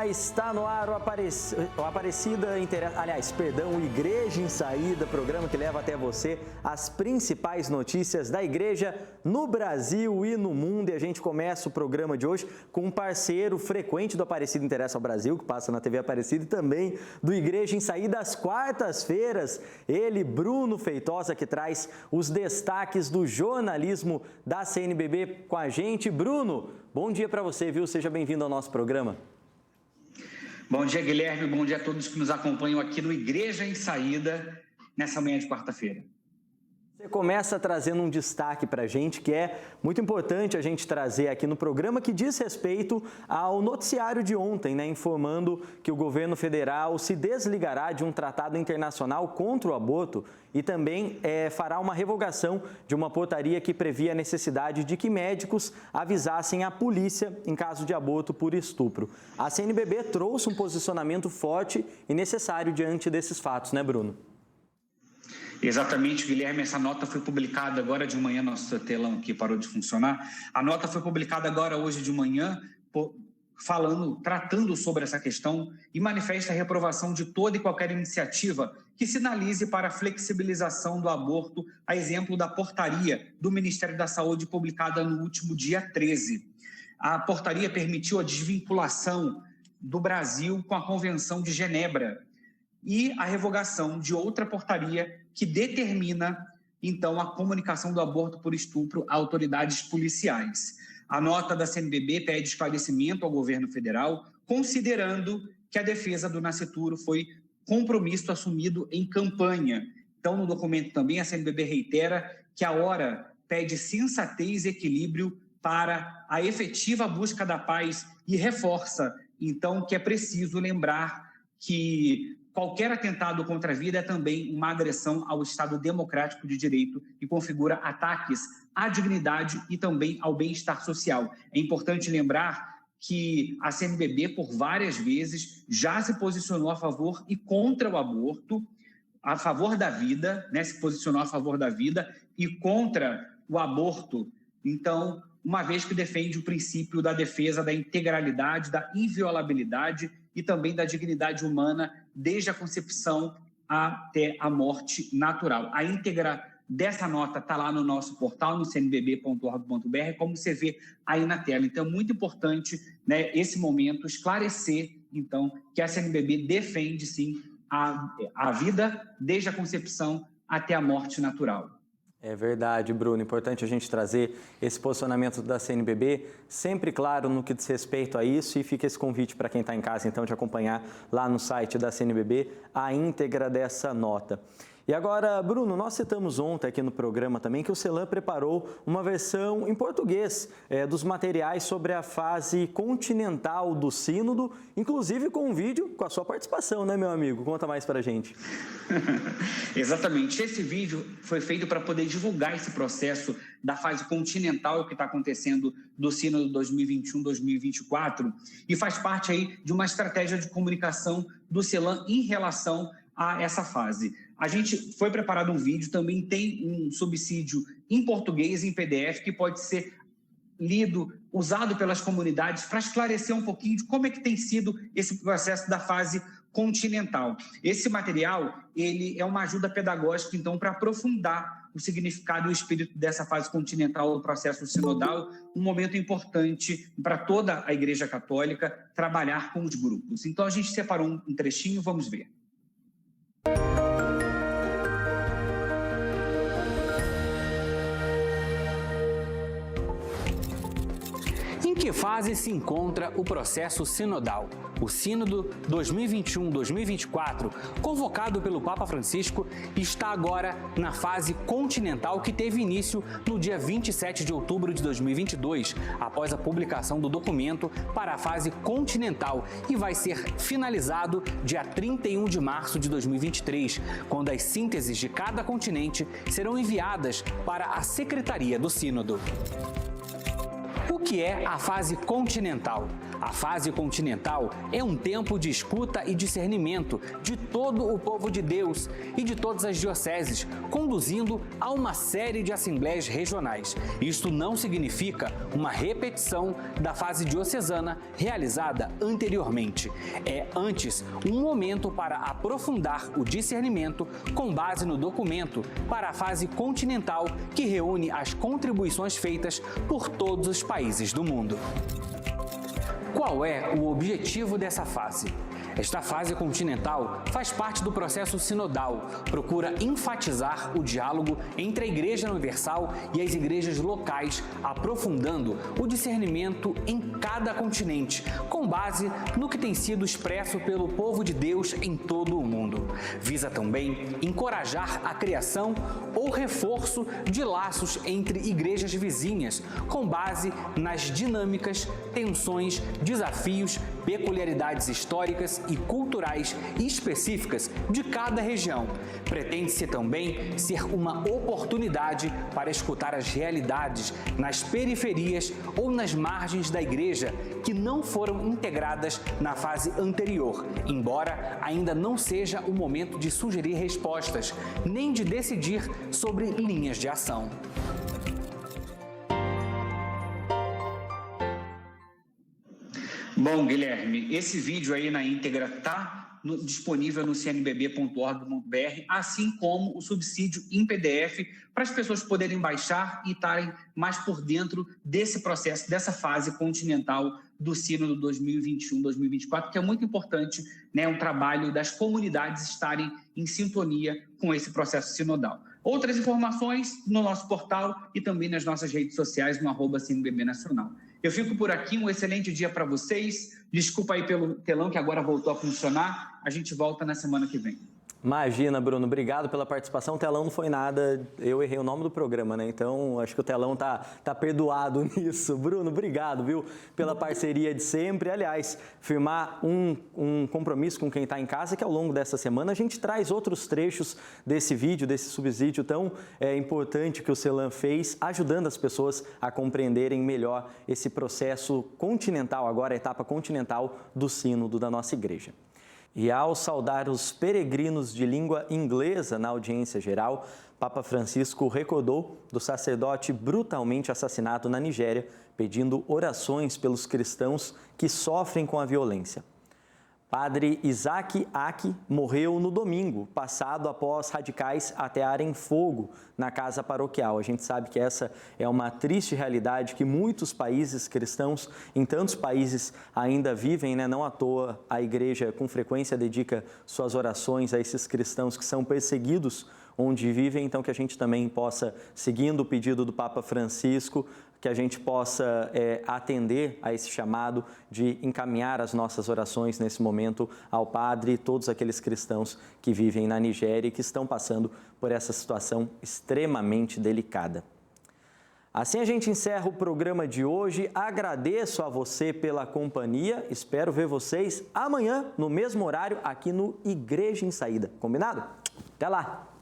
está no ar o Igreja em Saída, programa que leva até você as principais notícias da igreja no Brasil e no mundo. E a gente começa o programa de hoje com um parceiro frequente do Aparecida Interessa ao Brasil, que passa na TV Aparecida, e também do Igreja em Saída às quartas-feiras. Ele, Bruno Feitosa, que traz os destaques do jornalismo da CNBB com a gente. Bruno, bom dia para você, viu? Seja bem-vindo ao nosso programa. Bom dia, Guilherme. Bom dia a todos que nos acompanham aqui no Igreja em Saída, nessa manhã de quarta-feira. Você começa trazendo um destaque para a gente que é muito importante a gente trazer aqui no programa, que diz respeito ao noticiário de ontem, né, informando que o governo federal se desligará de um tratado internacional contra o aborto e também fará uma revogação de uma portaria que previa a necessidade de que médicos avisassem a polícia em caso de aborto por estupro. A CNBB trouxe um posicionamento forte e necessário diante desses fatos, né, Bruno? Exatamente, Guilherme, essa nota foi publicada agora de manhã, nosso telão aqui parou de funcionar. A nota foi publicada agora hoje de manhã, tratando sobre essa questão e manifesta a reprovação de toda e qualquer iniciativa que sinalize para a flexibilização do aborto, a exemplo da portaria do Ministério da Saúde publicada no último dia 13. A portaria permitiu a desvinculação do Brasil com a Convenção de Genebra e a revogação de outra portaria que determina, então, a comunicação do aborto por estupro a autoridades policiais. A nota da CNBB pede esclarecimento ao governo federal, considerando que a defesa do nascituro foi compromisso assumido em campanha. Então, no documento também, a CNBB reitera que a hora pede sensatez e equilíbrio para a efetiva busca da paz e reforça, então, que é preciso lembrar que qualquer atentado contra a vida é também uma agressão ao Estado democrático de direito e configura ataques à dignidade e também ao bem-estar social. É importante lembrar que a CNBB, por várias vezes, já se posicionou a favor e contra o aborto, a favor da vida, né? Se posicionou a favor da vida e contra o aborto. Então, uma vez que defende o princípio da defesa da integralidade, da inviolabilidade e também da dignidade humana, desde a concepção até a morte natural. A íntegra dessa nota está lá no nosso portal, no cnbb.org.br, como você vê aí na tela. Então, é muito importante, né, esse momento, esclarecer, então, que a CNBB defende, sim, a vida desde a concepção até a morte natural. É verdade, Bruno. Importante a gente trazer esse posicionamento da CNBB, sempre claro no que diz respeito a isso, e fica esse convite para quem está em casa, então, de acompanhar lá no site da CNBB a íntegra dessa nota. E agora, Bruno, nós citamos ontem aqui no programa também que o CELAM preparou uma versão em português dos materiais sobre a fase continental do Sínodo, inclusive com um vídeo com a sua participação, né, meu amigo? Conta mais para a gente. Exatamente. Esse vídeo foi feito para poder divulgar esse processo da fase continental que está acontecendo do Sínodo 2021-2024 e faz parte aí de uma estratégia de comunicação do CELAM em relação a essa fase. A gente foi preparado um vídeo, também tem um subsídio em português, em PDF, que pode ser lido, usado pelas comunidades para esclarecer um pouquinho de como é que tem sido esse processo da fase continental. Esse material, ele é uma ajuda pedagógica, então, para aprofundar o significado e o espírito dessa fase continental do processo sinodal, um momento importante para toda a Igreja Católica trabalhar com os grupos. Então, a gente separou um trechinho, vamos ver. Em que fase se encontra o processo sinodal? O Sínodo 2021-2024, convocado pelo Papa Francisco, está agora na fase continental que teve início no dia 27 de outubro de 2022, após a publicação do documento para a fase continental, e vai ser finalizado dia 31 de março de 2023, quando as sínteses de cada continente serão enviadas para a Secretaria do Sínodo. O que é a fase continental? A fase continental é um tempo de escuta e discernimento de todo o povo de Deus e de todas as dioceses, conduzindo a uma série de assembleias regionais. Isto não significa uma repetição da fase diocesana realizada anteriormente. É, antes, um momento para aprofundar o discernimento com base no documento para a fase continental que reúne as contribuições feitas por todos os países do mundo. Qual é o objetivo dessa fase? Esta fase continental faz parte do processo sinodal, procura enfatizar o diálogo entre a Igreja Universal e as igrejas locais, aprofundando o discernimento em cada continente, com base no que tem sido expresso pelo povo de Deus em todo o mundo. Visa também encorajar a criação ou reforço de laços entre igrejas vizinhas, com base nas dinâmicas, tensões, desafios, peculiaridades históricas e culturais específicas de cada região. Pretende-se também ser uma oportunidade para escutar as realidades nas periferias ou nas margens da igreja que não foram integradas na fase anterior, embora ainda não seja o momento de sugerir respostas, nem de decidir sobre linhas de ação. Bom, Guilherme, esse vídeo aí na íntegra está disponível no cnbb.org.br, assim como o subsídio em PDF, para as pessoas poderem baixar e estarem mais por dentro desse processo, dessa fase continental do Sínodo 2021-2024, que é muito importante, né, um trabalho das comunidades estarem em sintonia com esse processo sinodal. Outras informações no nosso portal e também nas nossas redes sociais, no @CNBBnacional. Eu fico por aqui, um excelente dia para vocês. Desculpa aí pelo telão que agora voltou a funcionar. A gente volta na semana que vem. Imagina, Bruno, obrigado pela participação. O telão não foi nada, eu errei o nome do programa, né? Então, acho que o telão tá perdoado nisso. Bruno, obrigado, viu, pela parceria de sempre. Aliás, firmar um compromisso com quem está em casa, que ao longo dessa semana a gente traz outros trechos desse vídeo, desse subsídio tão importante que o CELAM fez, ajudando as pessoas a compreenderem melhor esse processo continental, agora a etapa continental do sínodo da nossa igreja. E ao saudar os peregrinos de língua inglesa na audiência geral, Papa Francisco recordou do sacerdote brutalmente assassinado na Nigéria, pedindo orações pelos cristãos que sofrem com a violência. Padre Isaac Aki morreu no domingo, passado após radicais atearem fogo na casa paroquial. A gente sabe que essa é uma triste realidade que muitos países cristãos, em tantos países, ainda vivem, né? Não à toa a igreja com frequência dedica suas orações a esses cristãos que são perseguidos onde vivem, então que a gente também possa, seguindo o pedido do Papa Francisco, que a gente possa atender a esse chamado de encaminhar as nossas orações nesse momento ao Padre e todos aqueles cristãos que vivem na Nigéria e que estão passando por essa situação extremamente delicada. Assim a gente encerra o programa de hoje. Agradeço a você pela companhia. Espero ver vocês amanhã, no mesmo horário, aqui no Igreja em Saída. Combinado? Até lá!